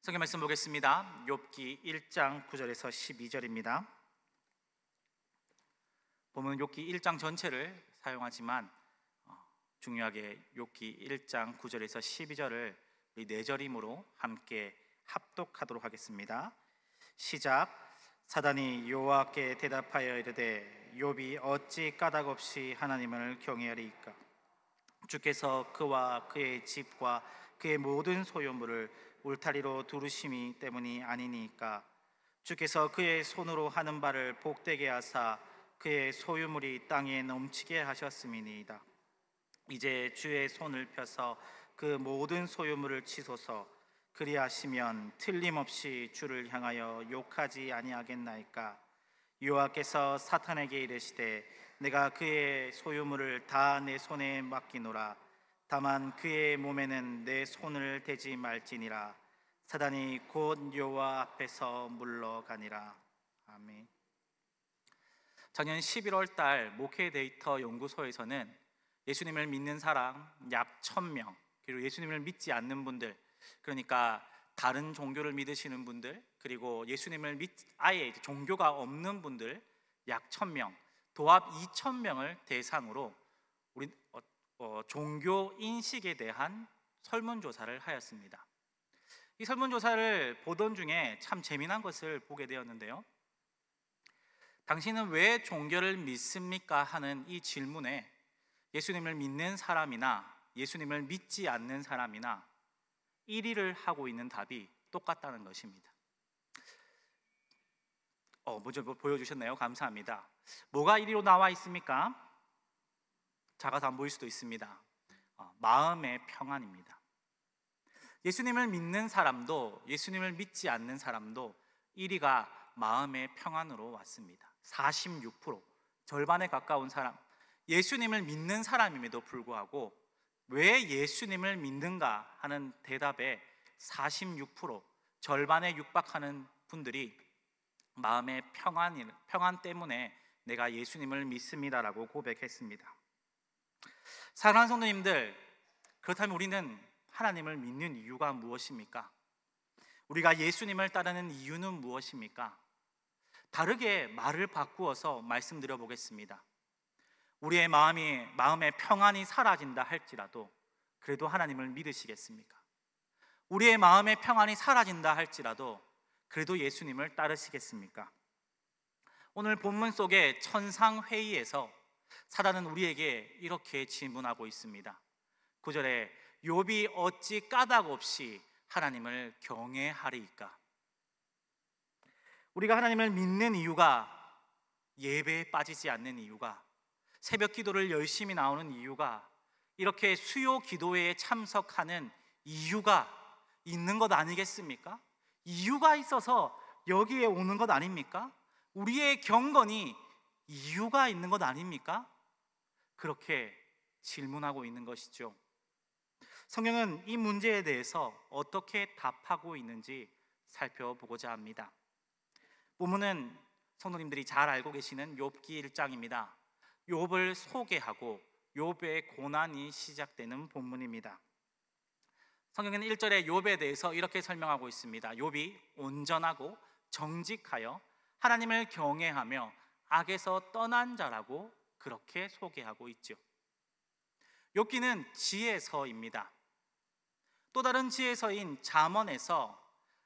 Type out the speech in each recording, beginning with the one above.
성경 말씀 보겠습니다. 욥기 1장 9절에서 12절입니다. 보면 욥기 1장 전체를 사용하지만 중요하게 욥기 1장 9절에서 12절을 우리 네 절임으로 함께 합독하도록 하겠습니다. 시작. 사단이 여호와께 대답하여 이르되 욥이 어찌 까닭없이 하나님을 경외하리이까? 주께서 그와 그의 집과 그의 모든 소유물을 울타리로 두르심이 때문이 아니니까. 주께서 그의 손으로 하는 바를 복되게 하사 그의 소유물이 땅에 넘치게 하셨음이니이다. 이제 주의 손을 펴서 그 모든 소유물을 치소서. 그리하시면 틀림없이 주를 향하여 욕하지 아니하겠나이까? 여호와께서 사탄에게 이르시되 내가 그의 소유물을 다 내 손에 맡기노라. 다만 그의 몸에는 내 손을 대지 말지니라. 사단이 곧 여호와 앞에서 물러가니라. 아멘. 작년 11월 달 목회 데이터 연구소에서는 예수님을 믿는 사람 약 1000명, 그리고 예수님을 믿지 않는 분들, 그러니까 다른 종교를 믿으시는 분들, 그리고 예수님을 아예 종교가 없는 분들 약 1000명, 도합 2000명을 대상으로 우리 종교 인식에 대한 설문조사를 하였습니다. 이 설문조사를 보던 중에 참 재미난 것을 보게 되었는데요, 당신은 왜 종교를 믿습니까? 하는 이 질문에 예수님을 믿는 사람이나 예수님을 믿지 않는 사람이나 1위를 하고 있는 답이 똑같다는 것입니다. 먼저 보여주셨네요. 감사합니다. 뭐가 1위로 나와 있습니까? 작아서 안 보일 수도 있습니다. 마음의 평안입니다. 예수님을 믿는 사람도 예수님을 믿지 않는 사람도 1위가 마음의 평안으로 왔습니다. 46%, 절반에 가까운 사람, 예수님을 믿는 사람임에도 불구하고 왜 예수님을 믿는가 하는 대답에 46%, 절반에 육박하는 분들이 마음의 평안 때문에 내가 예수님을 믿습니다라고 고백했습니다. 사랑하는 성도님들, 그렇다면 우리는 하나님을 믿는 이유가 무엇입니까? 우리가 예수님을 따르는 이유는 무엇입니까? 다르게 말을 바꾸어서 말씀드려 보겠습니다. 우리의 마음의 평안이 사라진다 할지라도 그래도 하나님을 믿으시겠습니까? 우리의 마음의 평안이 사라진다 할지라도 그래도 예수님을 따르시겠습니까? 오늘 본문 속의 천상회의에서 사단은 우리에게 이렇게 질문하고 있습니다. 9절에 욥이 어찌 까닭없이 하나님을 경외하리이까? 우리가 하나님을 믿는 이유가, 예배에 빠지지 않는 이유가, 새벽 기도를 열심히 나오는 이유가, 이렇게 수요 기도회에 참석하는 이유가 있는 것 아니겠습니까? 이유가 있어서 여기에 오는 것 아닙니까? 우리의 경건이 이유가 있는 것 아닙니까? 그렇게 질문하고 있는 것이죠. 성경은 이 문제에 대해서 어떻게 답하고 있는지 살펴보고자 합니다. 본문은 성도님들이 잘 알고 계시는 욥기 1장입니다. 욥을 소개하고 욥의 고난이 시작되는 본문입니다. 성경은 1절에 욥에 대해서 이렇게 설명하고 있습니다. 욥이 온전하고 정직하여 하나님을 경외하며 악에서 떠난 자라고 그렇게 소개하고 있죠. 욥기는 지혜서입니다. 또 다른 지혜서인 잠언에서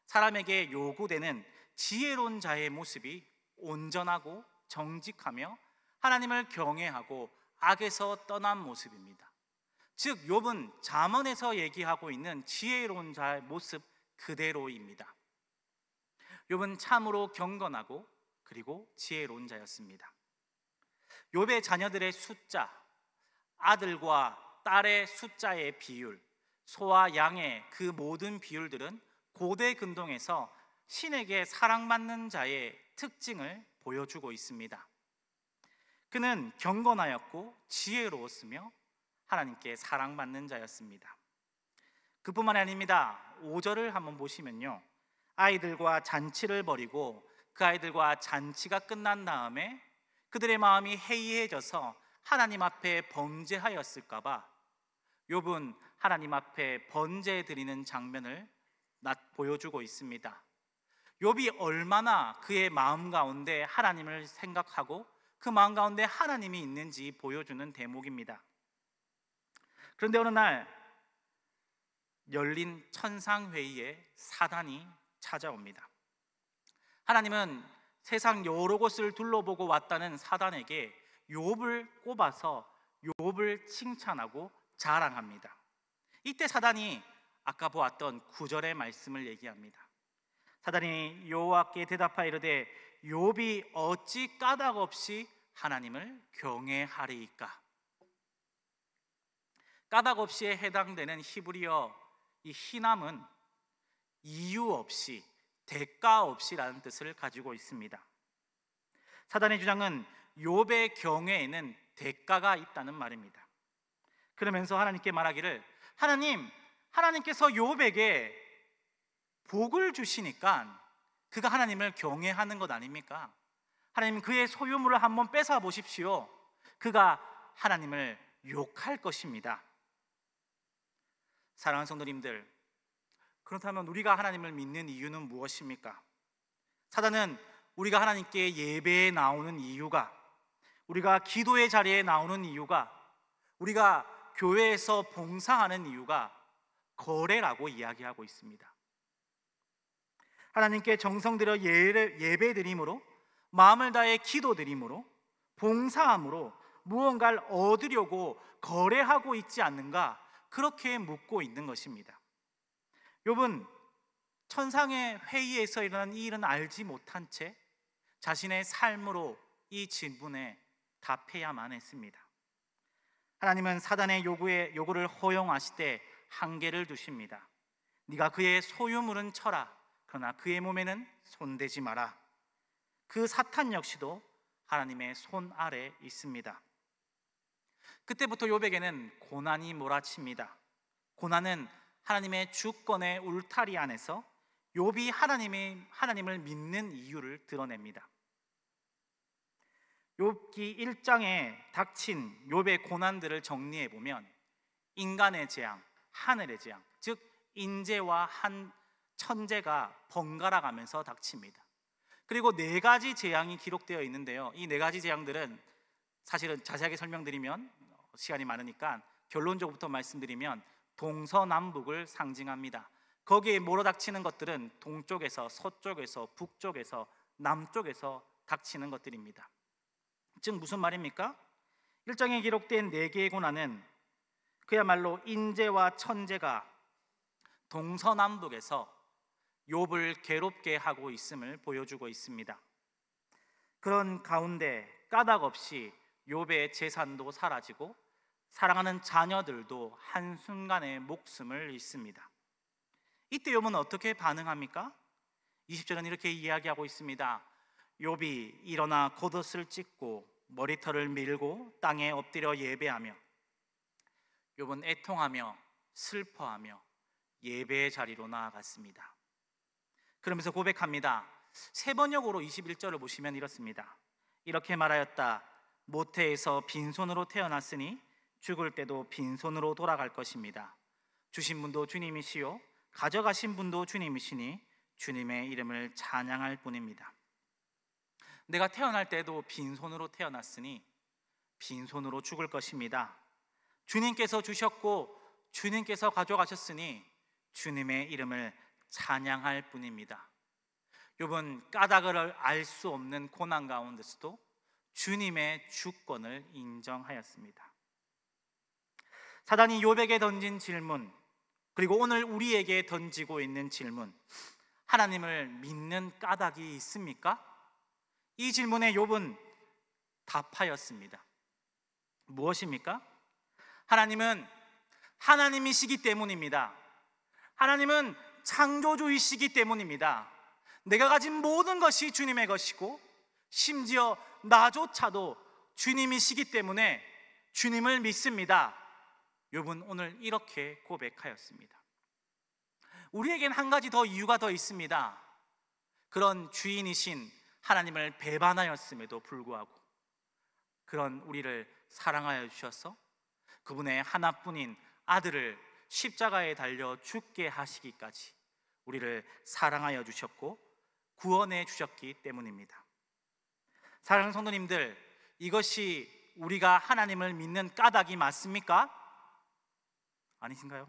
사람에게 요구되는 지혜로운 자의 모습이 온전하고 정직하며 하나님을 경외하고 악에서 떠난 모습입니다. 즉 욥은 잠언에서 얘기하고 있는 지혜로운 자의 모습 그대로입니다. 욥은 참으로 경건하고 그리고 지혜로운 자였습니다. 욥의 자녀들의 숫자, 아들과 딸의 숫자의 비율, 소와 양의 그 모든 비율들은 고대 근동에서 신에게 사랑받는 자의 특징을 보여주고 있습니다. 그는 경건하였고 지혜로웠으며 하나님께 사랑받는 자였습니다. 그뿐만이 아닙니다. 5절을 한번 보시면요, 아이들과 잔치를 벌이고 그 아이들과 잔치가 끝난 다음에 그들의 마음이 해이해져서 하나님 앞에 범죄하였을까 봐 욥은 하나님 앞에 번제 드리는 장면을 보여주고 있습니다. 욥이 얼마나 그의 마음 가운데 하나님을 생각하고 그 마음 가운데 하나님이 있는지 보여주는 대목입니다. 그런데 어느 날 열린 천상회의에 사단이 찾아옵니다. 하나님은 세상 여러 곳을 둘러보고 왔다는 사단에게 욥을 꼽아서 욥을 칭찬하고 자랑합니다. 이때 사단이 아까 보았던 9절의 말씀을 얘기합니다. 사단이 여호와께 대답하여 이르되 욥이 어찌 까닭없이 하나님을 경외하리이까. 까닭없이에 해당되는 히브리어 이 히남은 이유 없이, 대가 없이라는 뜻을 가지고 있습니다. 사단의 주장은 욥의 경외에는 대가가 있다는 말입니다. 그러면서 하나님께 말하기를, 하나님께서 욥에게 복을 주시니까 그가 하나님을 경외하는 것 아닙니까? 하나님, 그의 소유물을 한번 뺏어 보십시오. 그가 하나님을 욕할 것입니다. 사랑하는 성도님들, 그렇다면 우리가 하나님을 믿는 이유는 무엇입니까? 사단은 우리가 하나님께 예배에 나오는 이유가, 우리가 기도의 자리에 나오는 이유가, 우리가 교회에서 봉사하는 이유가 거래라고 이야기하고 있습니다. 하나님께 정성 들여 예배드림으로, 마음을 다해 기도드림으로, 봉사함으로 무언가를 얻으려고 거래하고 있지 않는가, 그렇게 묻고 있는 것입니다. 욥은 천상의 회의에서 일어난 이 일은 알지 못한 채 자신의 삶으로 이 질문에 답해야만 했습니다. 하나님은 사단의 요구를 허용하시되 한계를 두십니다. 네가 그의 소유물은 쳐라, 그러나 그의 몸에는 손대지 마라. 그 사탄 역시도 하나님의 손 아래 있습니다. 그때부터 욥에게는 고난이 몰아칩니다. 고난은 하나님의 주권의 울타리 안에서 욥이 하나님을 믿는 이유를 드러냅니다. 욥기 1장에 닥친 욥의 고난들을 정리해 보면 인간의 재앙, 하늘의 재앙, 즉 인재와 천재가 번갈아 가면서 닥칩니다. 그리고 4가지 재앙이 기록되어 있는데요, 이 4가지 재앙들은 사실은 자세하게 설명드리면 시간이 많으니까 결론적으로부터 말씀드리면 동서남북을 상징합니다. 거기에 몰아닥치는 것들은 동쪽에서, 서쪽에서, 북쪽에서, 남쪽에서 닥치는 것들입니다. 즉 무슨 말입니까? 1장에 기록된 4개의 고난은 그야말로 인재와 천재가 동서남북에서 욥을 괴롭게 하고 있음을 보여주고 있습니다. 그런 가운데 까닭없이 욥의 재산도 사라지고 사랑하는 자녀들도 한순간에 목숨을 잃습니다. 이때 욥은 어떻게 반응합니까? 20절은 이렇게 이야기하고 있습니다. 욥이 일어나 겉옷을 찢고 머리털을 밀고 땅에 엎드려 예배하며, 욥은 애통하며 슬퍼하며 예배의 자리로 나아갔습니다. 그러면서 고백합니다. 세번역으로 21절을 보시면 이렇습니다. 이렇게 말하였다. 모태에서 빈손으로 태어났으니 죽을 때도 빈손으로 돌아갈 것입니다. 주신 분도 주님이시요 가져가신 분도 주님이시니 주님의 이름을 찬양할 뿐입니다. 내가 태어날 때도 빈손으로 태어났으니 빈손으로 죽을 것입니다. 주님께서 주셨고 주님께서 가져가셨으니 주님의 이름을 찬양할 뿐입니다. 욥은 까닭을 알 수 없는 고난 가운데서도 주님의 주권을 인정하였습니다. 사단이 욥에게 던진 질문, 그리고 오늘 우리에게 던지고 있는 질문, 하나님을 믿는 까닭이 있습니까? 이 질문에 욥은 답하였습니다. 무엇입니까? 하나님은 하나님이시기 때문입니다. 하나님은 창조주이시기 때문입니다. 내가 가진 모든 것이 주님의 것이고 심지어 나조차도 주님이시기 때문에 주님을 믿습니다. 욥은 오늘 이렇게 고백하였습니다. 우리에겐 한 가지 더 이유가 더 있습니다. 그런 주인이신 하나님을 배반하였음에도 불구하고 그런 우리를 사랑하여 주셔서 그분의 하나뿐인 아들을 십자가에 달려 죽게 하시기까지 우리를 사랑하여 주셨고 구원해 주셨기 때문입니다. 사랑하는 성도님들, 이것이 우리가 하나님을 믿는 까닭이 맞습니까? 아니신가요?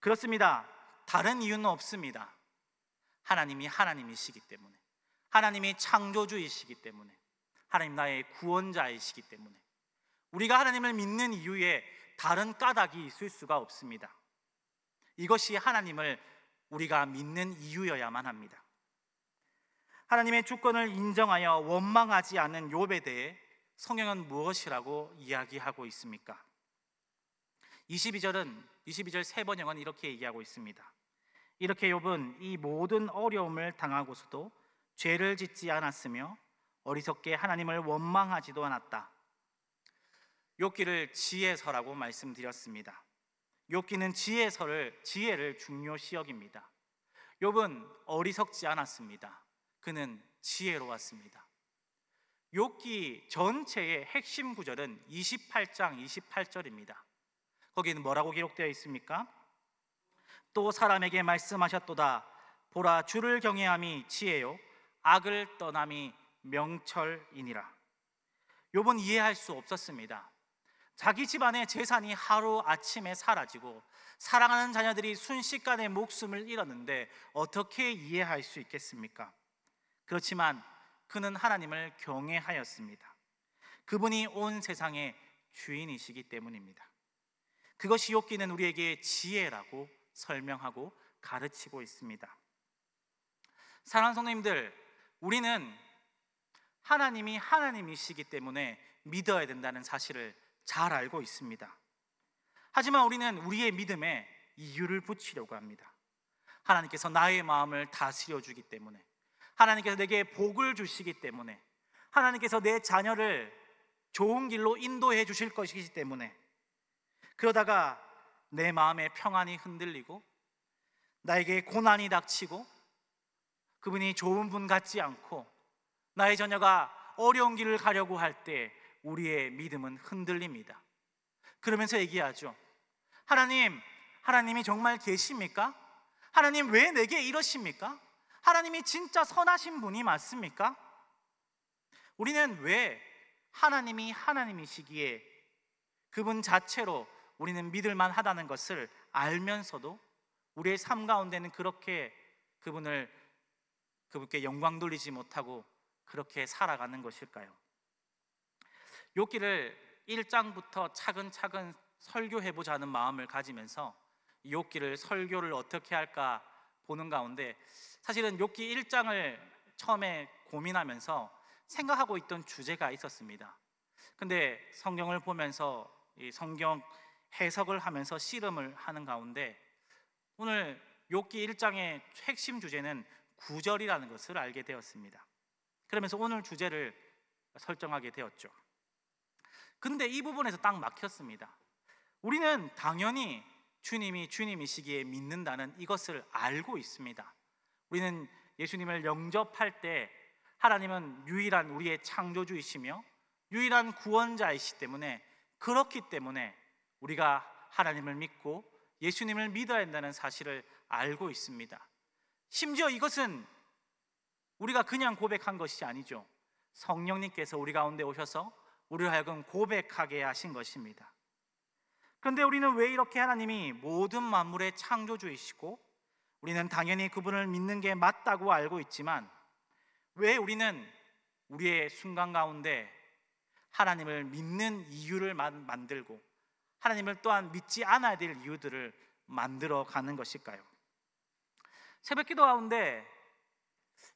그렇습니다. 다른 이유는 없습니다. 하나님이 하나님이시기 때문에, 하나님이 창조주이시기 때문에, 하나님 나의 구원자이시기 때문에 우리가 하나님을 믿는 이유에 다른 까닭이 있을 수가 없습니다. 이것이 하나님을 우리가 믿는 이유여야만 합니다. 하나님의 주권을 인정하여 원망하지 않는 욥에 대해 성경은 무엇이라고 이야기하고 있습니까? 22절 세 번역은 이렇게 얘기하고 있습니다. 이렇게 욥은 이 모든 어려움을 당하고서도 죄를 짓지 않았으며 어리석게 하나님을 원망하지도 않았다. 욥기를 지혜서라고 말씀드렸습니다. 욥기는 지혜를 중요시 여깁니다. 욥은 어리석지 않았습니다. 그는 지혜로웠습니다. 욥기 전체의 핵심 구절은 28장 28절입니다. 거기는 뭐라고 기록되어 있습니까? 또 사람에게 말씀하셨도다. 보라, 주를 경외함이 지혜요 악을 떠남이 명철이니라. 욥은 이해할 수 없었습니다. 자기 집안의 재산이 하루아침에 사라지고 사랑하는 자녀들이 순식간에 목숨을 잃었는데 어떻게 이해할 수 있겠습니까? 그렇지만 그는 하나님을 경외하였습니다. 그분이 온 세상의 주인이시기 때문입니다. 그것이 욥기는 우리에게 지혜라고 설명하고 가르치고 있습니다. 사랑하는 성도님들, 우리는 하나님이 하나님이시기 때문에 믿어야 된다는 사실을 잘 알고 있습니다. 하지만 우리는 우리의 믿음에 이유를 붙이려고 합니다. 하나님께서 나의 마음을 다스려 주기 때문에, 하나님께서 내게 복을 주시기 때문에, 하나님께서 내 자녀를 좋은 길로 인도해 주실 것이기 때문에, 그러다가 내 마음의 평안이 흔들리고 나에게 고난이 닥치고 그분이 좋은 분 같지 않고 나의 자녀가 어려운 길을 가려고 할 때 우리의 믿음은 흔들립니다. 그러면서 얘기하죠. 하나님이 정말 계십니까? 하나님 왜 내게 이러십니까? 하나님이 진짜 선하신 분이 맞습니까? 우리는 왜 하나님이 하나님이시기에 그분 자체로 우리는 믿을만 하다는 것을 알면서도 우리의 삶 가운데는 그렇게 그분께 영광 돌리지 못하고 그렇게 살아가는 것일까요? 욥기를 1장부터 차근차근 설교해보자 는 마음을 가지면서 욥기를 설교를 어떻게 할까 보는 가운데, 사실은 욥기 1장을 처음에 고민하면서 생각하고 있던 주제가 있었습니다. 근데 성경을 보면서 이 성경 해석을 하면서 씨름을 하는 가운데 오늘 욥기 1장의 핵심 주제는 구절이라는 것을 알게 되었습니다. 그러면서 오늘 주제를 설정하게 되었죠. 근데 이 부분에서 딱 막혔습니다. 우리는 당연히 주님이 주님이시기에 믿는다는 이것을 알고 있습니다. 우리는 예수님을 영접할 때 하나님은 유일한 우리의 창조주이시며 유일한 구원자이시기 때문에, 그렇기 때문에 우리가 하나님을 믿고 예수님을 믿어야 한다는 사실을 알고 있습니다. 심지어 이것은 우리가 그냥 고백한 것이 아니죠. 성령님께서 우리 가운데 오셔서 우리를 하여금 고백하게 하신 것입니다. 그런데 우리는 왜 이렇게 하나님이 모든 만물의 창조주이시고 우리는 당연히 그분을 믿는 게 맞다고 알고 있지만, 왜 우리는 우리의 순간 가운데 하나님을 믿는 이유를 만들고 하나님을 또한 믿지 않아야 될 이유들을 만들어 가는 것일까요? 새벽 기도 가운데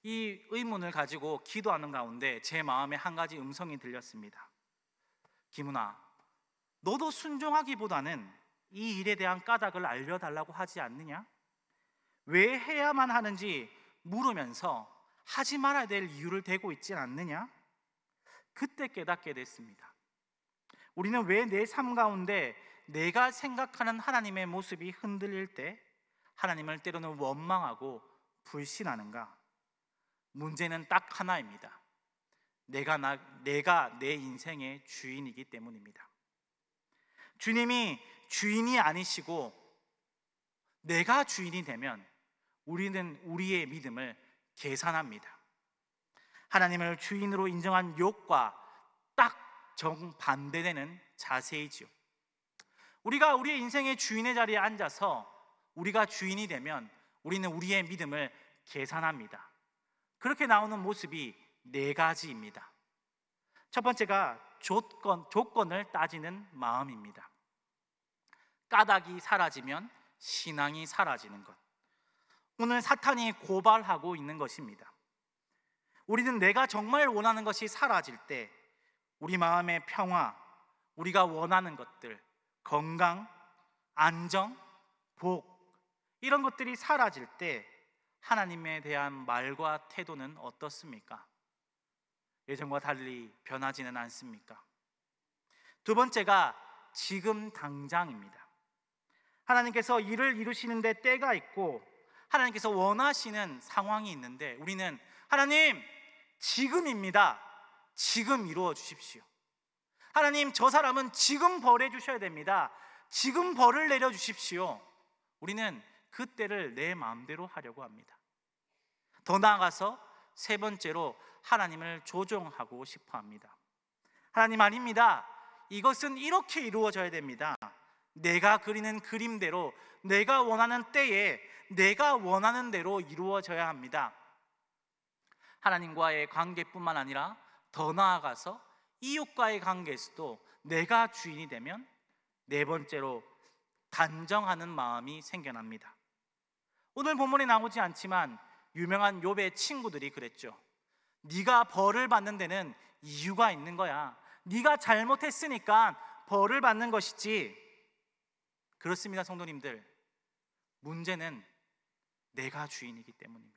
이 의문을 가지고 기도하는 가운데 제 마음에 한 가지 음성이 들렸습니다. 김은아, 너도 순종하기보다는 이 일에 대한 까닭을 알려달라고 하지 않느냐? 왜 해야만 하는지 물으면서 하지 말아야 될 이유를 대고 있지 않느냐? 그때 깨닫게 됐습니다. 우리는 왜 내 삶 가운데 내가 생각하는 하나님의 모습이 흔들릴 때 하나님을 때로는 원망하고 불신하는가? 문제는 딱 하나입니다. 내가 내 인생의 주인이기 때문입니다. 주님이 주인이 아니시고 내가 주인이 되면 우리는 우리의 믿음을 계산합니다. 하나님을 주인으로 인정한 욥과 딱 정반대되는 자세이지요. 우리가 우리의 인생의 주인의 자리에 앉아서 우리가 주인이 되면 우리는 우리의 믿음을 계산합니다. 그렇게 나오는 모습이 네 가지입니다. 첫 번째가 조건을 따지는 마음입니다. 까닭이 사라지면 신앙이 사라지는 것. 오늘 사탄이 고발하고 있는 것입니다. 우리는 내가 정말 원하는 것이 사라질 때 우리 마음의 평화, 우리가 원하는 것들, 건강, 안정, 복, 이런 것들이 사라질 때 하나님에 대한 말과 태도는 어떻습니까? 예전과 달리 변하지는 않습니까? 두 번째가 지금 당장입니다. 하나님께서 일을 이루시는데 때가 있고 하나님께서 원하시는 상황이 있는데 우리는 하나님, 지금입니다. 지금 이루어 주십시오. 하나님, 저 사람은 지금 벌해 주셔야 됩니다. 지금 벌을 내려 주십시오. 우리는 그 때를 내 마음대로 하려고 합니다. 더 나아가서 세 번째로 하나님을 조종하고 싶어 합니다. 하나님, 아닙니다. 이것은 이렇게 이루어져야 됩니다. 내가 그리는 그림대로, 내가 원하는 때에 내가 원하는 대로 이루어져야 합니다. 하나님과의 관계뿐만 아니라 더 나아가서 이웃과의 관계에서도 내가 주인이 되면 네 번째로 단정하는 마음이 생겨납니다. 오늘 본문에 나오지 않지만 유명한 욥의 친구들이 그랬죠. 네가 벌을 받는 데는 이유가 있는 거야. 네가 잘못했으니까 벌을 받는 것이지. 그렇습니다, 성도님들. 문제는 내가 주인이기 때문입니다.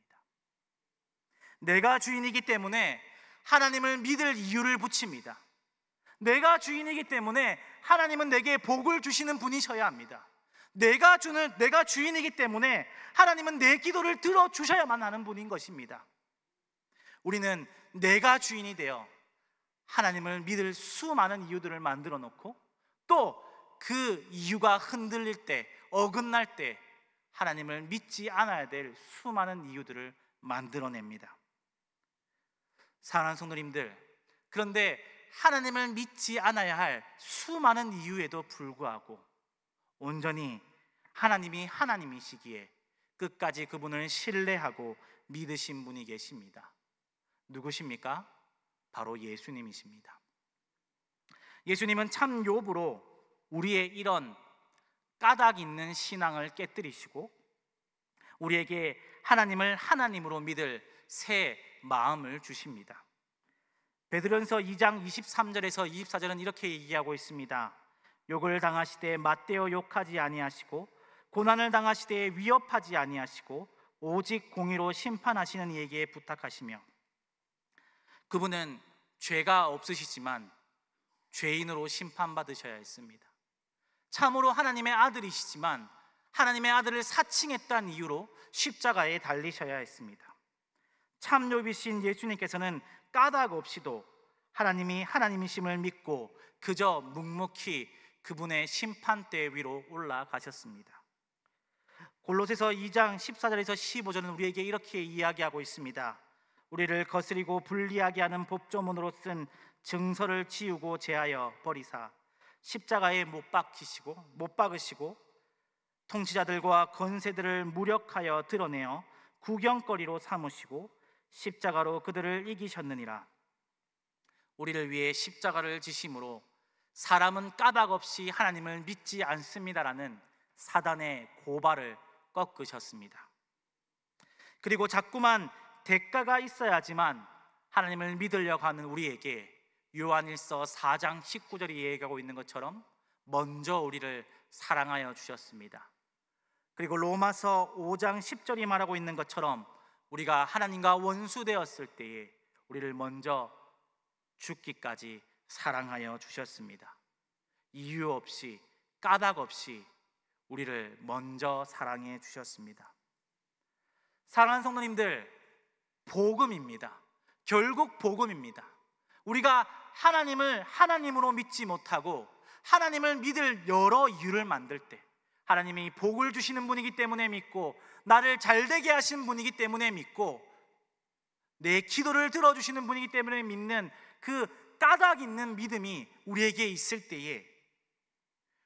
내가 주인이기 때문에 하나님을 믿을 이유를 붙입니다. 내가 주인이기 때문에 하나님은 내게 복을 주시는 분이셔야 합니다. 내가 주인이기 때문에 하나님은 내 기도를 들어주셔야만 하는 분인 것입니다. 우리는 내가 주인이 되어 하나님을 믿을 수많은 이유들을 만들어 놓고 또 그 이유가 흔들릴 때, 어긋날 때 하나님을 믿지 않아야 될 수많은 이유들을 만들어냅니다. 사랑하는 성도님들, 그런데 하나님을 믿지 않아야 할 수많은 이유에도 불구하고 온전히 하나님이 하나님이시기에 끝까지 그분을 신뢰하고 믿으신 분이 계십니다. 누구십니까? 바로 예수님이십니다. 예수님은 참 욥으로 우리의 이런 까닭 있는 신앙을 깨뜨리시고 우리에게 하나님을 하나님으로 믿을 새 마음을 주십니다. 베드로전서 2장 23절에서 24절은 이렇게 얘기하고 있습니다. 욕을 당하시되 맞대어 욕하지 아니하시고 고난을 당하시되 위협하지 아니하시고 오직 공의로 심판하시는 이에게 부탁하시며, 그분은 죄가 없으시지만 죄인으로 심판받으셔야 했습니다. 참으로 하나님의 아들이시지만 하나님의 아들을 사칭했다는 이유로 십자가에 달리셔야 했습니다. 참 욥이신 예수님께서는 까닭 없이도 하나님이 하나님이심을 믿고 그저 묵묵히 그분의 심판대 위로 올라가셨습니다. 골로새서 2장 14절에서 15절은 우리에게 이렇게 이야기하고 있습니다. 우리를 거스리고 불리하게 하는 법조문으로 쓴 증서를 지우고 제하여 버리사 십자가에 못 박으시고 통치자들과 권세들을 무력하여 드러내어 구경거리로 삼으시고 십자가로 그들을 이기셨느니라. 우리를 위해 십자가를 지심으로 사람은 까닭 없이 하나님을 믿지 않습니다라는 사단의 고발을 꺾으셨습니다. 그리고 자꾸만 대가가 있어야지만 하나님을 믿으려고 하는 우리에게 요한일서 4장 19절이 얘기하고 있는 것처럼 먼저 우리를 사랑하여 주셨습니다. 그리고 로마서 5장 10절이 말하고 있는 것처럼 우리가 하나님과 원수되었을 때에 우리를 먼저 죽기까지 사랑하여 주셨습니다. 이유 없이 까닭 없이 우리를 먼저 사랑해 주셨습니다. 사랑하는 성도님들, 복음입니다. 결국 복음입니다. 우리가 하나님을 하나님으로 믿지 못하고 하나님을 믿을 여러 이유를 만들 때, 하나님이 복을 주시는 분이기 때문에 믿고, 나를 잘되게 하신 분이기 때문에 믿고, 내 기도를 들어주시는 분이기 때문에 믿는 그 까닭 있는 믿음이 우리에게 있을 때에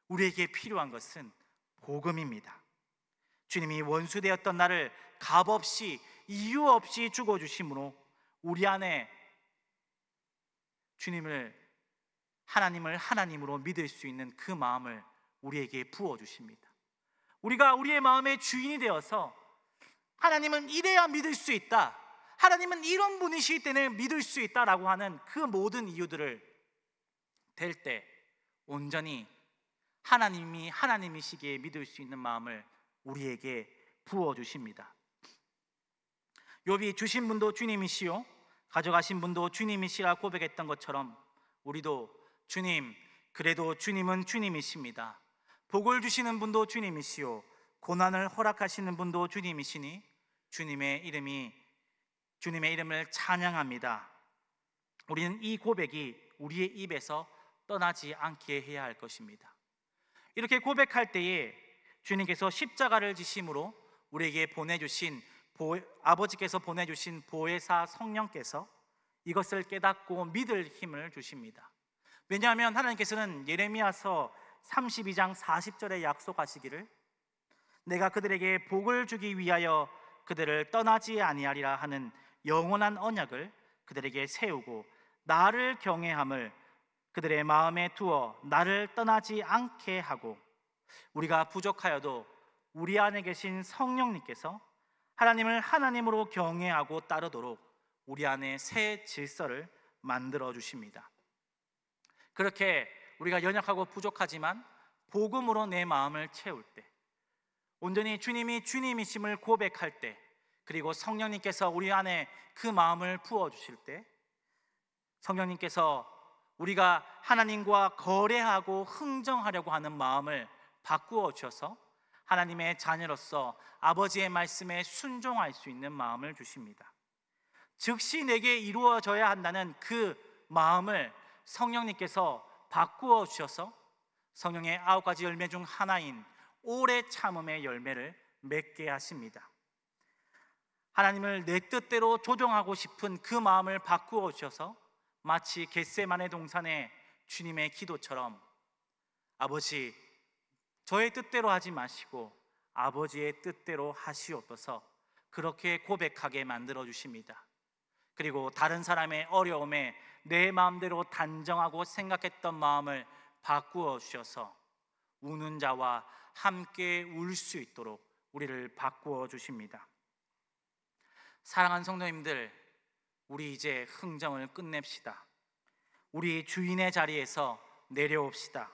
우리에게 필요한 것은 복음입니다. 주님이 원수되었던 나를 값없이, 이유 없이 죽어주심으로 우리 안에 하나님을 하나님으로 믿을 수 있는 그 마음을 우리에게 부어주십니다. 우리가 우리의 마음의 주인이 되어서 하나님은 이래야 믿을 수 있다, 하나님은 이런 분이시기 때문에 믿을 수 있다라고 하는 그 모든 이유들을 댈 때 온전히 하나님이 하나님이시기에 믿을 수 있는 마음을 우리에게 부어주십니다. 욥이 주신 분도 주님이시요 가져가신 분도 주님이시라 고백했던 것처럼 우리도 주님, 그래도 주님은 주님이십니다. 복을 주시는 분도 주님이시요 고난을 허락하시는 분도 주님이시니 주님의 이름을 찬양합니다. 우리는 이 고백이 우리의 입에서 떠나지 않게 해야 할 것입니다. 이렇게 고백할 때에 주님께서 십자가를 지심으로 우리에게 아버지께서 보내주신 보혜사 성령께서 이것을 깨닫고 믿을 힘을 주십니다. 왜냐하면 하나님께서는 예레미야서 32장 40절에 약속하시기를 내가 그들에게 복을 주기 위하여 그들을 떠나지 아니하리라 하는 영원한 언약을 그들에게 세우고 나를 경외함을 그들의 마음에 두어 나를 떠나지 않게 하고, 우리가 부족하여도 우리 안에 계신 성령님께서 하나님을 하나님으로 경외하고 따르도록 우리 안에 새 질서를 만들어 주십니다. 그렇게 우리가 연약하고 부족하지만 복음으로 내 마음을 채울 때, 온전히 주님이 주님이심을 고백할 때, 그리고 성령님께서 우리 안에 그 마음을 부어주실 때, 성령님께서 우리가 하나님과 거래하고 흥정하려고 하는 마음을 바꾸어 주셔서 하나님의 자녀로서 아버지의 말씀에 순종할 수 있는 마음을 주십니다. 즉시 내게 이루어져야 한다는 그 마음을 성령님께서 바꾸어 주셔서 성령의 9가지 열매 중 하나인 오래 참음의 열매를 맺게 하십니다. 하나님을 내 뜻대로 조종하고 싶은 그 마음을 바꾸어 주셔서 마치 겟세마네 동산의 주님의 기도처럼 아버지, 저의 뜻대로 하지 마시고 아버지의 뜻대로 하시옵소서, 그렇게 고백하게 만들어 주십니다. 그리고 다른 사람의 어려움에 내 마음대로 단정하고 생각했던 마음을 바꾸어 주셔서 우는 자와 함께 울 수 있도록 우리를 바꾸어 주십니다. 사랑하는 성도님들, 우리 이제 흥정을 끝냅시다. 우리 주인의 자리에서 내려옵시다.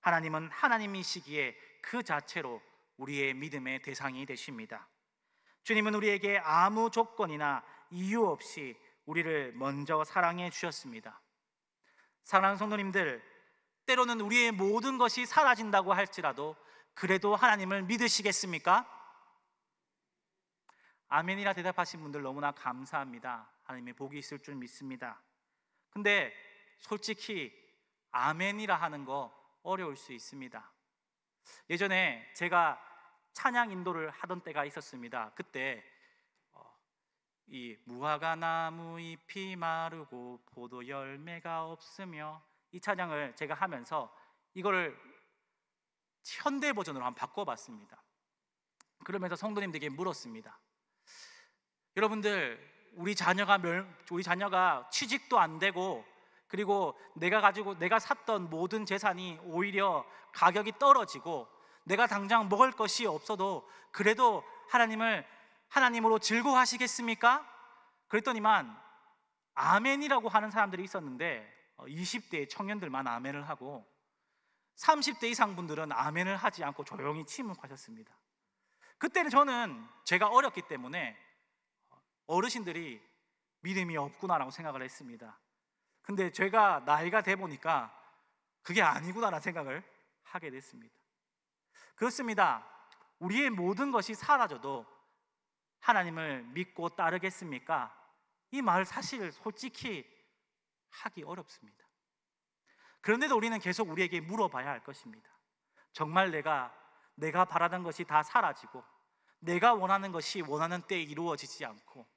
하나님은 하나님이시기에 그 자체로 우리의 믿음의 대상이 되십니다. 주님은 우리에게 아무 조건이나 이유 없이 우리를 먼저 사랑해 주셨습니다. 사랑하는 성도님들, 때로는 우리의 모든 것이 사라진다고 할지라도 그래도 하나님을 믿으시겠습니까? 아멘이라 대답하신 분들 너무나 감사합니다. 하나님의 복이 있을 줄 믿습니다. 근데 솔직히 아멘이라 하는 거 어려울 수 있습니다. 예전에 제가 찬양 인도를 하던 때가 있었습니다. 그때 이 무화과 나무 잎이 마르고 포도 열매가 없으며, 이 찬양을 제가 하면서 이거를 현대 버전으로 한번 바꿔봤습니다. 그러면서 성도님들에게 물었습니다. 여러분들, 우리 자녀가 취직도 안 되고, 그리고 내가 샀던 모든 재산이 오히려 가격이 떨어지고 내가 당장 먹을 것이 없어도 그래도 하나님으로 즐거워하시겠습니까? 그랬더니만 아멘이라고 하는 사람들이 있었는데 20대 청년들만 아멘을 하고 30대 이상 분들은 아멘을 하지 않고 조용히 침묵하셨습니다. 그때는 제가 어렸기 때문에 어르신들이 믿음이 없구나라고 생각을 했습니다. 근데 제가 나이가 돼 보니까 그게 아니구나라는 생각을 하게 됐습니다. 그렇습니다. 우리의 모든 것이 사라져도 하나님을 믿고 따르겠습니까? 이 말 사실 솔직히 하기 어렵습니다. 그런데도 우리는 계속 우리에게 물어봐야 할 것입니다. 정말 내가 내가 바라던 것이 다 사라지고 내가 원하는 것이 원하는 때에 이루어지지 않고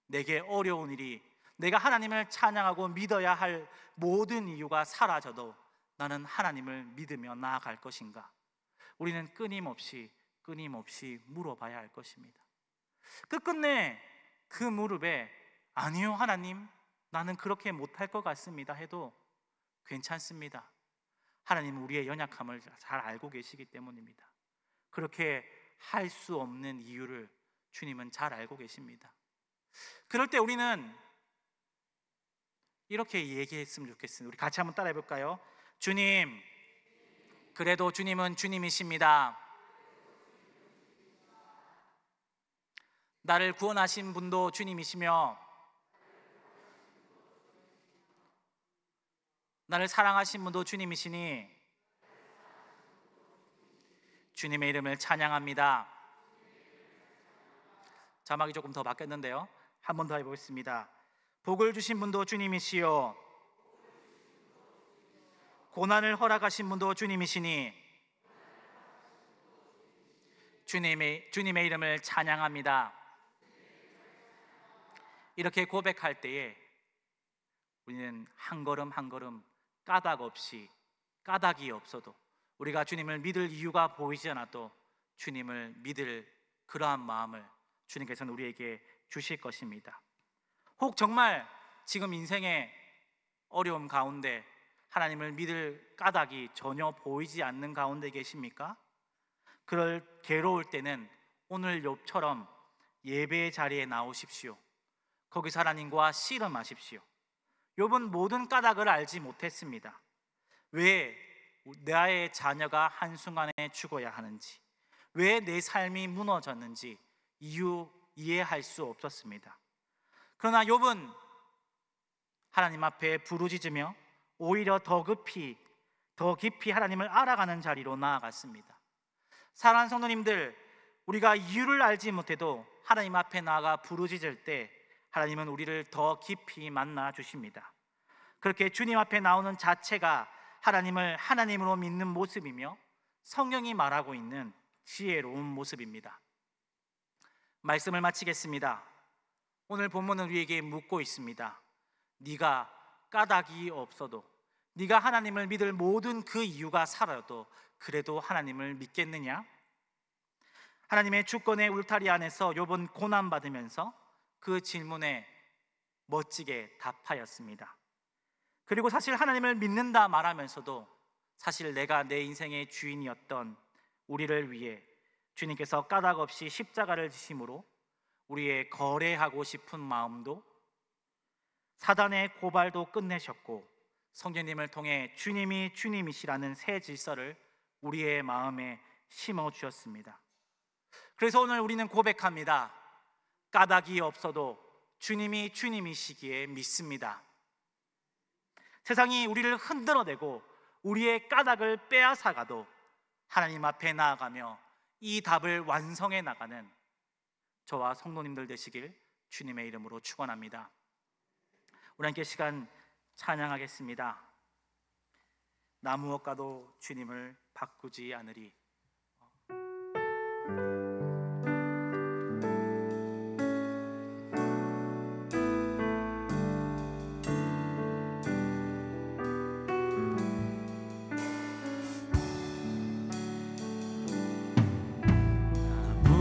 내게 어려운 일이, 내가 하나님을 찬양하고 믿어야 할 모든 이유가 사라져도 나는 하나님을 믿으며 나아갈 것인가? 우리는 끊임없이 물어봐야 할 것입니다. 끝끝내 그 무릎에 아니요 하나님, 나는 그렇게 못할 것 같습니다 해도 괜찮습니다. 하나님은 우리의 연약함을 잘 알고 계시기 때문입니다. 그렇게 할 수 없는 이유를 주님은 잘 알고 계십니다. 그럴 때 우리는 이렇게 얘기했으면 좋겠습니다. 우리 같이 한번 따라해 볼까요? 주님, 그래도 주님은 주님이십니다. 나를 구원하신 분도 주님이시며 나를 사랑하신 분도 주님이시니 주님의 이름을 찬양합니다. 자막이 조금 더 바뀌었는데요, 한 번 더 해보겠습니다. 복을 주신 분도 주님이시요 고난을 허락하신 분도 주님이시니 주님의 이름을 찬양합니다. 이렇게 고백할 때에 우리는 한 걸음 한 걸음 까닭이 없어도, 우리가 주님을 믿을 이유가 보이지 않아도 주님을 믿을 그러한 마음을 주님께서는 우리에게 주실 것입니다. 혹 정말 지금 인생의 어려움 가운데 하나님을 믿을 까닭이 전혀 보이지 않는 가운데 계십니까? 그럴 괴로울 때는 오늘 욥처럼 예배의 자리에 나오십시오. 거기서 하나님과 씨름하십시오. 욥은 모든 까닭을 알지 못했습니다. 왜 나의 자녀가 한순간에 죽어야 하는지, 왜 내 삶이 무너졌는지 이해할 수 없었습니다. 그러나 욥은 하나님 앞에 부르짖으며 오히려 더 깊이 하나님을 알아가는 자리로 나아갔습니다. 사랑하는 성도님들, 우리가 이유를 알지 못해도 하나님 앞에 나아가 부르짖을 때 하나님은 우리를 더 깊이 만나 주십니다. 그렇게 주님 앞에 나오는 자체가 하나님을 하나님으로 믿는 모습이며 성경이 말하고 있는 지혜로운 모습입니다. 말씀을 마치겠습니다. 오늘 본문은 우리에게 묻고 있습니다. 네가 까닭이 없어도, 네가 하나님을 믿을 모든 그 이유가 사라져도 그래도 하나님을 믿겠느냐? 하나님의 주권의 울타리 안에서 욥은 고난받으면서 그 질문에 멋지게 답하였습니다. 그리고 사실 하나님을 믿는다 말하면서도 사실 내가 내 인생의 주인이었던 우리를 위해 주님께서 까닭 없이 십자가를 지심으로 우리의 거래하고 싶은 마음도, 사단의 고발도 끝내셨고 성령님을 통해 주님이 주님이시라는 새 질서를 우리의 마음에 심어주셨습니다. 그래서 오늘 우리는 고백합니다. 까닭이 없어도 주님이 주님이시기에 믿습니다. 세상이 우리를 흔들어대고 우리의 까닭을 빼앗아가도 하나님 앞에 나아가며 이 답을 완성해 나가는 저와 성도님들 되시길 주님의 이름으로 축원합니다. 우리 함께 시간 찬양하겠습니다. 나 무엇과도 주님을 바꾸지 않으리.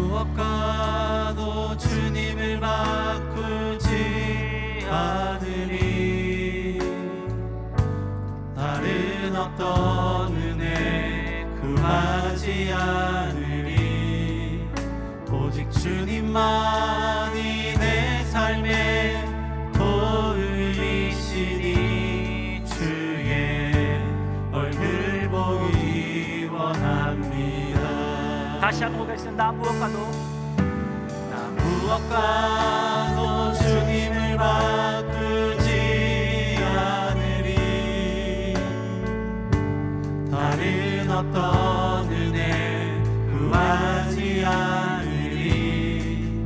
무엇과도 주님을 바꾸지 않으리. 다른 어떤 은혜 구하지 않으리. 오직 주님만이 내 삶의 도우이시니 주의 얼굴 보기 원합니다. 다시 한번 보겠습니다. 나 무엇과도 주님을 바꾸지 않으리. 다른 어떤 은혜 구하지 않으리.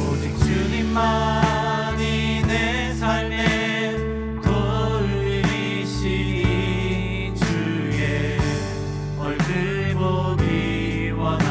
오직 주님만이 내 삶의 도우이시니 주의 얼굴 보기 원합니다.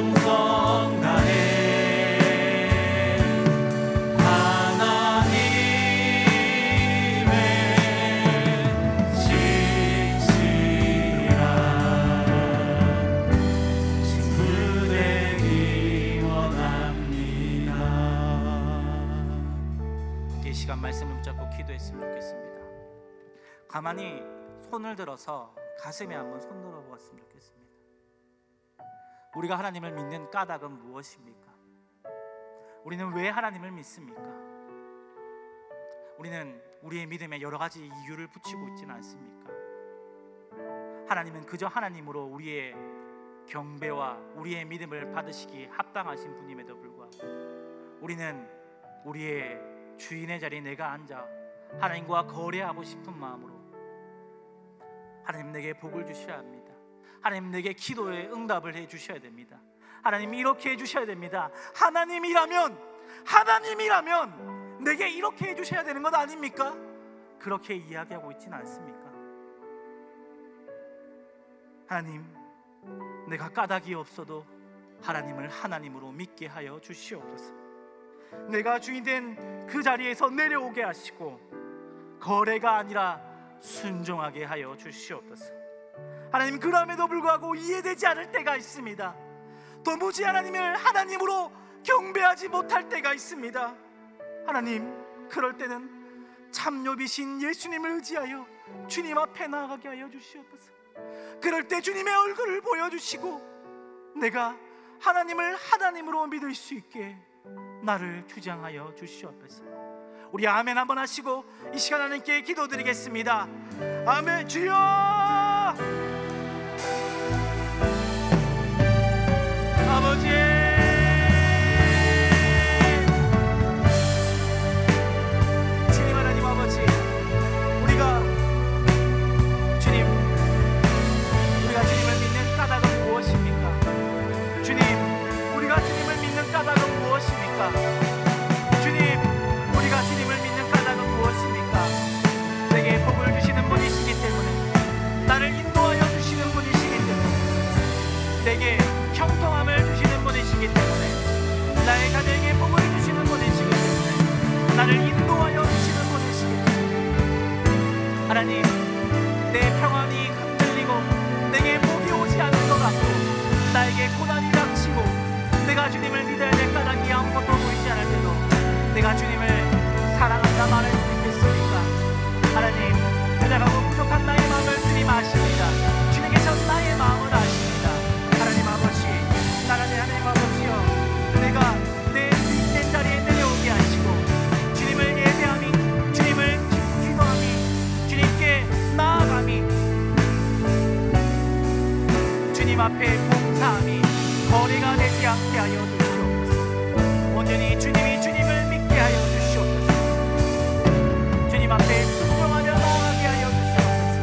정성 다해 하나님의 신실한 친구 되기 원합니다. 이 시간 말씀을 붙잡고 기도했으면 좋겠습니다. 가만히 손을 들어서 가슴에 한번 손 들어보았으면 좋겠습니다. 우리가 하나님을 믿는 까닭은 무엇입니까? 우리는 왜 하나님을 믿습니까? 우리는 우리의 믿음에 여러 가지 이유를 붙이고 있지는 않습니까? 하나님은 그저 하나님으로 우리의 경배와 우리의 믿음을 받으시기 합당하신 분임에도 불구하고 우리는 우리의 주인의 자리에 내가 앉아 하나님과 거래하고 싶은 마음으로 하나님 내게 복을 주셔야 합니다. 하나님 내게 기도에 응답을 해 주셔야 됩니다. 하나님 이렇게 해 주셔야 됩니다. 하나님이라면 내게 이렇게 해 주셔야 되는 것 아닙니까? 그렇게 이야기하고 있지는 않습니까? 하나님, 내가 까닭이 없어도 하나님을 하나님으로 믿게 하여 주시옵소서. 내가 주인된 그 자리에서 내려오게 하시고 거래가 아니라 순종하게 하여 주시옵소서. 하나님, 그럼에도 불구하고 이해되지 않을 때가 있습니다. 도무지 하나님을 하나님으로 경배하지 못할 때가 있습니다. 하나님, 그럴 때는 참여비신 예수님을 의지하여 주님 앞에 나아가게 하여 주시옵소서. 그럴 때 주님의 얼굴을 보여주시고 내가 하나님을 하나님으로 믿을 수 있게 나를 주장하여 주시옵소서. 우리 아멘 한번 하시고 이 시간 하나님께 기도드리겠습니다. 아멘. 주여, 아버지, 주님 하나님 아버지, 우리가 주님을 믿는 까닭은 무엇입니까? 주님, 우리가 주님을 믿는 까닭은 무엇입니까? 주님, 우리가 주님을 믿는 까닭은 무엇입니까? 내게 복을 주시는 분이시기 때문에, 나를 인도하여 주시는 분이시기 때문에, 내게 형통함을 주시는 분이시기 때문에, 나의 자녀에게 복을 주시는 분이시기 때문에, 나를 인도하여 주시는 분이시기 때문에, 하나님, 내 평안이 흔들리고 내게 복이 오지 않는 것 같고 나에게 고난이 닥치고 내가 주님을 믿어야 될 까닭이 아무것도 보이지 않을 때도 내가 주님을 사랑한다 말할 수 있겠습니까? 하나님, 부족하고 부족한 나의 마음을 주님 아십니다. 주님께서 나의 마음을 아십니다. 하나님 아버지, 사랑하는 하나님 아버지여, 내가 내 주인된 자리에 내려오게 하시고 주님을 예배함이, 주님을 기도함이, 주님께 나아감이, 주님 앞에 봉사함이 거래가 되지 않게 하여 주시옵소서. 온전히 주님을 믿게 하여 주시옵소서. 주님 앞에 순종하며 나아가게 하여 주시옵소서.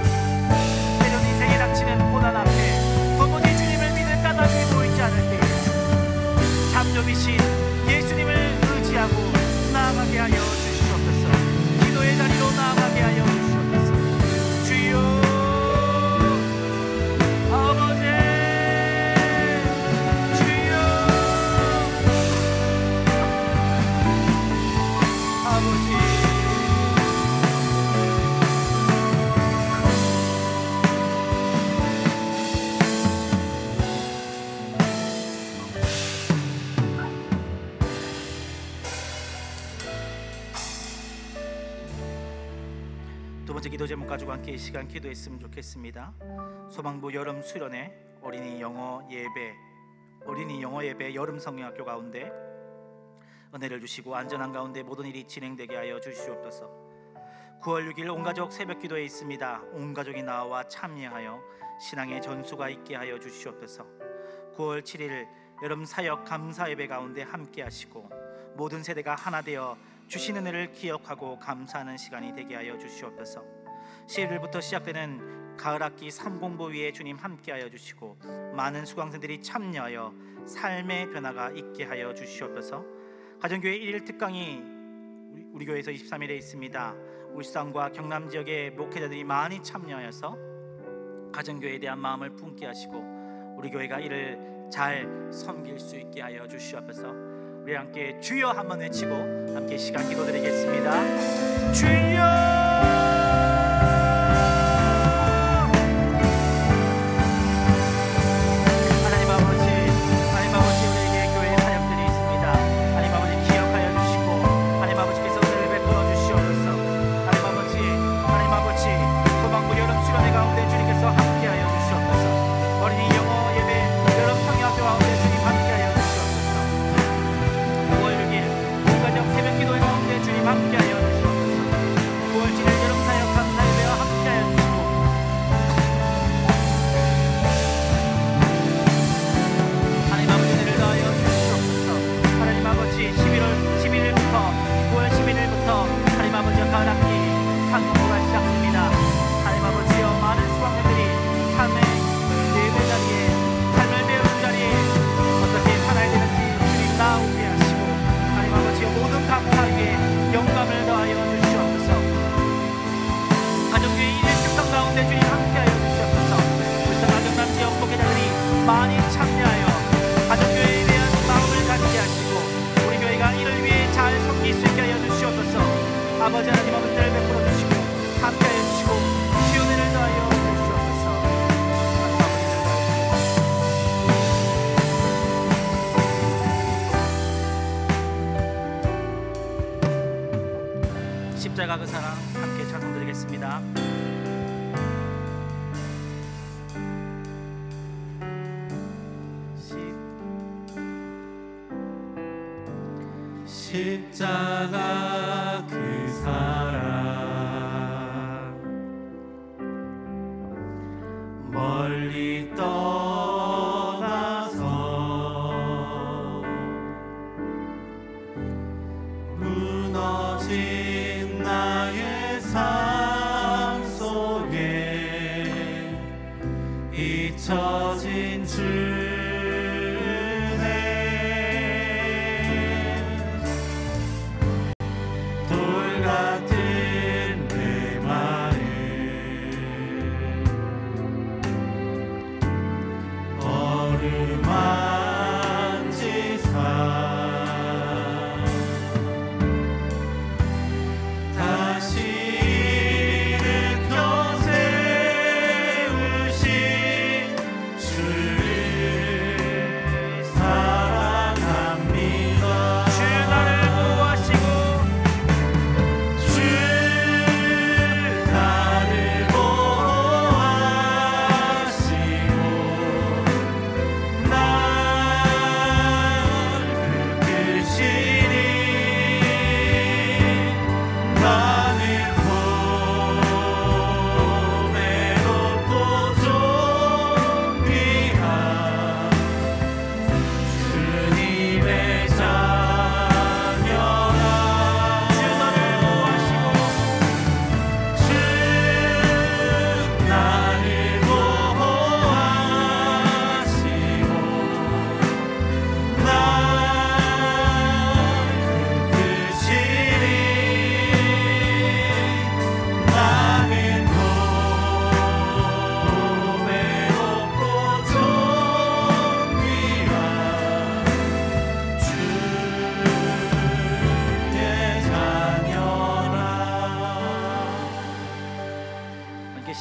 때론 인생에 닥치는 고난 앞에 도무지 주님을 믿을 까닭이 보이지 않을 때에 참조비신 예수님을 의지하고 나아가게 하여 주시옵소서. 기도의 자리로 나아가게 하여 주시옵소서. 주여, 두 번째 기도 제목 가지고 함께 이 시간 기도했으면 좋겠습니다. 소망부 여름 수련회 어린이 영어 예배 여름 성경학교 가운데 은혜를 주시고 안전한 가운데 모든 일이 진행되게 하여 주시옵소서. 9월 6일 온가족 새벽 기도에 있습니다. 온 가족이 나와 참여하여 신앙의 전수가 있게 하여 주시옵소서. 9월 7일 여름 사역 감사 예배 가운데 함께 하시고 모든 세대가 하나 되어 주신 은혜를 기억하고 감사하는 시간이 되게 하여 주시옵소서. 11일부터 시작되는 가을학기 3공부 위에 주님 함께하여 주시고 많은 수강생들이 참여하여 삶의 변화가 있게 하여 주시옵소서. 가정교회 1일 특강이 우리 교회에서 23일에 있습니다. 울산과 경남 지역의 목회자들이 많이 참여하여서 가정교회에 대한 마음을 품게 하시고 우리 교회가 이를 잘 섬길 수 있게 하여 주시옵소서. 우리 함께 주여 한번 외치고 함께 시간 기도드리겠습니다. 주여! 아버지 하나님 아버지를 베풀어 주시고 함께하여 주시고 주의 은혜를 더하여 주시옵소서. 십자가 그 사랑 함께 찬송드리겠습니다. 십자가 그 사랑 멀리 떠나서 무너진 나의 삶 속에 잊혀진 주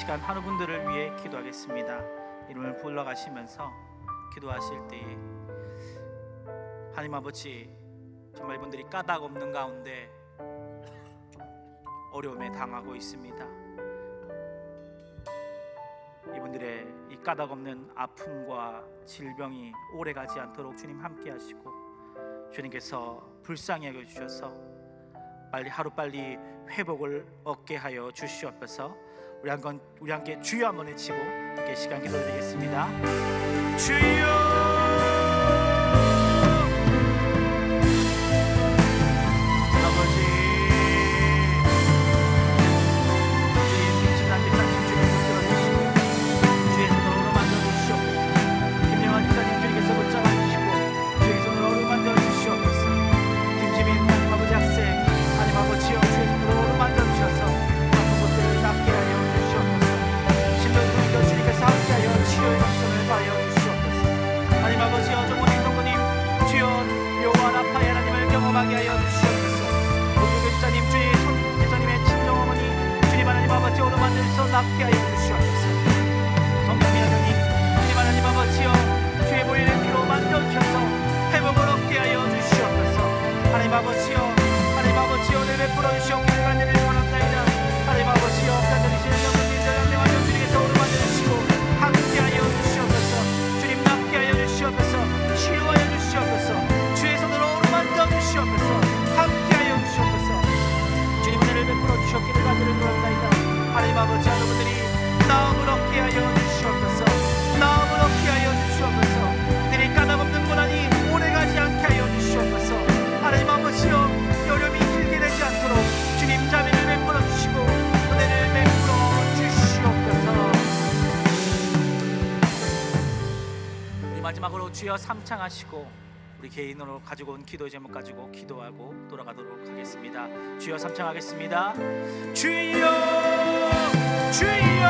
시간 하는 분들을 위해 기도하겠습니다. 이름을 불러가시면서 기도하실 때에 하나님 아버지, 정말 이분들이 까닭 없는 가운데 어려움에 당하고 있습니다. 이분들의 이 까닭 없는 아픔과 질병이 오래가지 않도록 주님 함께 하시고 주님께서 불쌍히 여겨 주셔서 빨리 하루빨리 회복을 얻게 하여 주시옵소서. 우리 함께 주여 한번 외치고 함께 시간 기도드리겠습니다. 주여! 임하게 하여 주시옵소서. 우리 교사님 주의 교사님의 친정어머니 주님 하나님 아버지 오르만들서 낫게 하여 주시옵소서. 성령님 하나님 주님 하나님 아버지여 주의 보혈의 피로 만져주셔서 회복을 얻게 하여 주시옵소서. 하나님 아버지여 하나님 아버지여 내 베풀어 주시옵기를 간절히 원합나이다. 하나님 아버지여 간절히시는 영혼님들 안녕하여 주님께서 오르만들으시고 함께하여 주시옵소서. 주님 낫게 하여 주시옵소서. 치유하여 주시옵소서. 주의 손으로 오르만져 주시옵소서. 함께하여 주시옵소서. 주님 은혜를 베풀어 주시옵기를 간절히 원합나이다. 하나님 아버지 여러분들이 나음을 얻게 하여 주시옵소서. 나음을 얻게 하여 주시옵소서. 들이 까닭없는 고난이 오래가지 않게 하여 주시옵소서. 하나님 아버지여 여름이 길게 되지 않도록 주님 자비를 베풀어 주시고 은혜를 베풀어 주시옵소서. 우리 마지막으로 주여 삼창하시고 우리 개인으로 가지고 온 기도 제목 가지고 기도하고 돌아가도록 하겠습니다. 주여 삼창하겠습니다. 주여 주여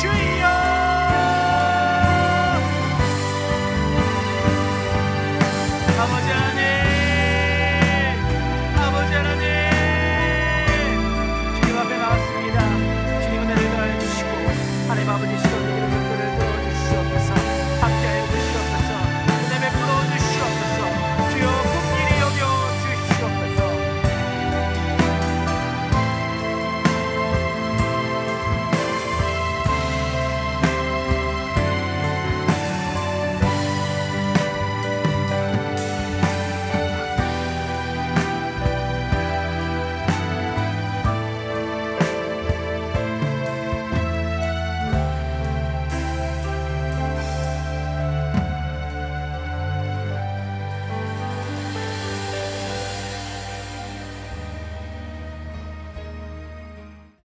주여 아버지